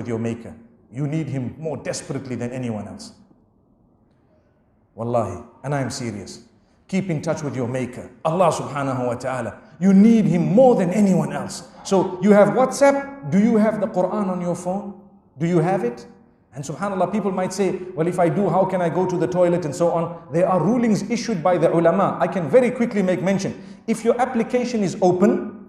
with your Maker. You need Him more desperately than anyone else. Wallahi, and I am serious. Keep in touch with your Maker, Allah subhanahu wa ta'ala. You need Him more than anyone else. So you have WhatsApp. Do you have the Quran on your phone? Do you have it? And subhanAllah, people might say, well, if I do, how can I go to the toilet and so on? There are rulings issued by the ulama. I can very quickly make mention. If your application is open,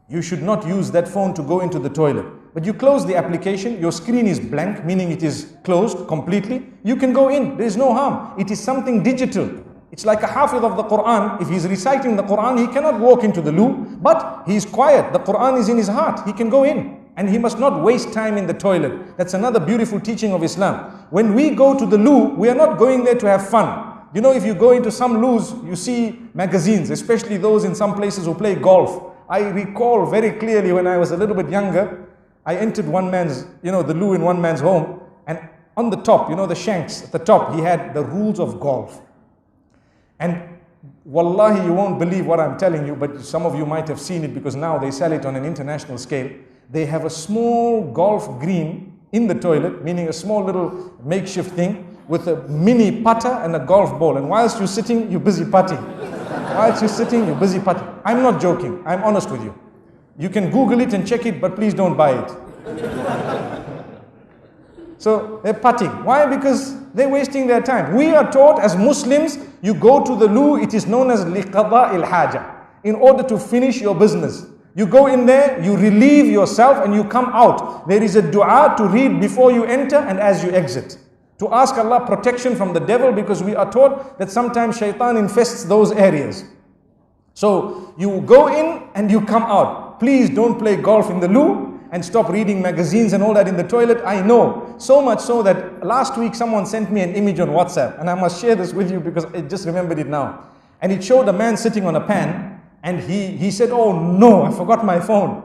you should not use that phone to go into the toilet. But you close the application, your screen is blank, meaning it is closed completely. You can go in, there is no harm. It is something digital. It's like a hafiz of the Quran. If he's reciting the Quran, he cannot walk into the loo, but he is quiet. The Quran is in his heart. He can go in. And he must not waste time in the toilet. That's another beautiful teaching of Islam. When we go to the loo, we are not going there to have fun. You know, if you go into some loos, you see magazines, especially those in some places who play golf. I recall very clearly when I was a little bit younger, I entered one man's, the loo in one man's home. And on the top, the shanks at the top, he had the rules of golf. And wallahi, you won't believe what I'm telling you, but some of you might have seen it because now they sell it on an international scale. They have a small golf green in the toilet, meaning a small little makeshift thing with a mini putter and a golf ball. And whilst you're sitting, you're busy putting. Whilst you're sitting, you're busy putting. I'm not joking. I'm honest with you. You can Google it and check it, but please don't buy it. So they're putting. Why? Because they're wasting their time. We are taught as Muslims, you go to the loo, it is known as liqada il-haja, in order to finish your business. You go in there, you relieve yourself and you come out. There is a dua to read before you enter and as you exit. To ask Allah protection from the devil, because we are taught that sometimes shaitan infests those areas. So you go in and you come out. Please don't play golf in the loo and stop reading magazines and all that in the toilet. I know. So much so that last week someone sent me an image on WhatsApp, and I must share this with you because I just remembered it now. And it showed a man sitting on a pan. And he said, oh no, I forgot my phone.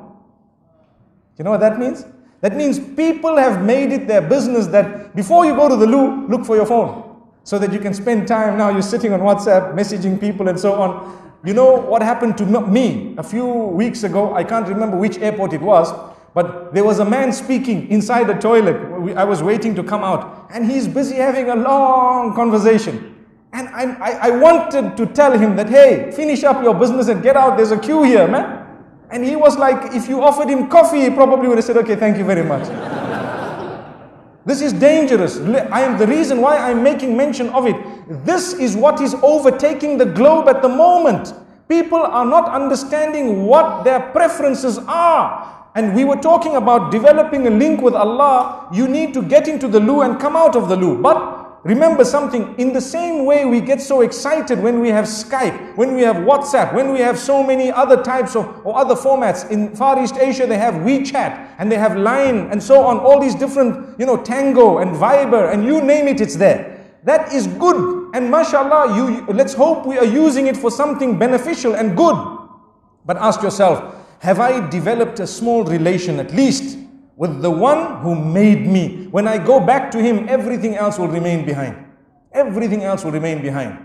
You know what that means? That means people have made it their business that before you go to the loo, look for your phone. So that you can spend time. Now you're sitting on WhatsApp, messaging people and so on. You know what happened to me a few weeks ago? I can't remember which airport it was. But there was a man speaking inside the toilet. I was waiting to come out. And he's busy having a long conversation. And I wanted to tell him that, hey, finish up your business and get out. There's a queue here, man. And he was like, if you offered him coffee, he probably would have said, okay, thank you very much. This is dangerous. The reason why I'm making mention of it. This is what is overtaking the globe at the moment. People are not understanding what their preferences are. And we were talking about developing a link with Allah. You need to get into the loo and come out of the loo. But remember something, in the same way we get so excited when we have Skype, when we have WhatsApp, when we have so many other types of or other formats. In Far East Asia they have WeChat and they have Line and so on, all these different, Tango and Viber and you name it, it's there. That is good, and mashallah, let's hope we are using it for something beneficial and good. But ask yourself, have I developed a small relation at least with the one who made me? When I go back to him, everything else will remain behind. Everything else will remain behind.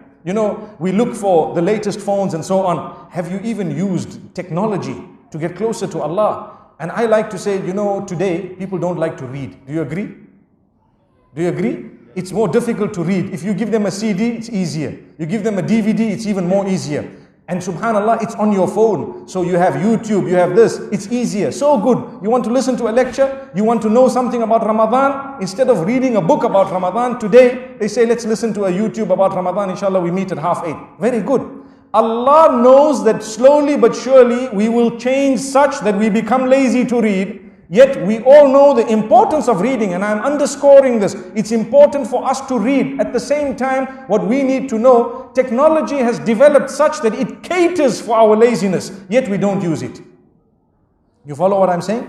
We look for the latest phones and so on. Have you even used technology to get closer to Allah? And I like to say, today people don't like to read. Do you agree? Do you agree? It's more difficult to read. If you give them a CD, it's easier. You give them a DVD, it's even more easier. And subhanallah, it's on your phone. So you have YouTube, you have this, it's easier, so good. You want to listen to a lecture, you want to know something about Ramadan, instead of reading a book about Ramadan, today they say, let's listen to a YouTube about Ramadan, inshallah we meet at 8:30. Very good. Allah knows that slowly but surely we will change such that we become lazy to read. Yet we all know the importance of reading, and I'm underscoring this. It's important for us to read. At the same time, what we need to know, technology has developed such that it caters for our laziness, yet we don't use it. You follow what I'm saying?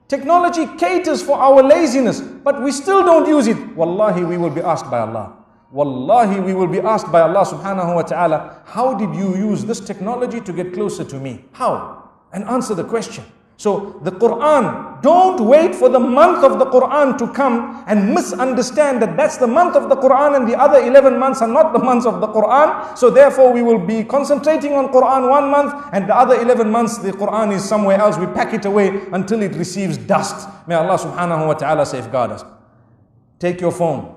Technology caters for our laziness, but we still don't use it. Wallahi, we will be asked by Allah. Wallahi, we will be asked by Allah subhanahu wa ta'ala, how did you use this technology to get closer to me? How? And answer the question. So the Quran, don't wait for the month of the Quran to come and misunderstand that that's the month of the Quran and the other 11 months are not the months of the Quran. So therefore we will be concentrating on Quran 1 month and the other 11 months the Quran is somewhere else. We pack it away until it receives dust. May Allah subhanahu wa ta'ala safeguard us. Take your phone.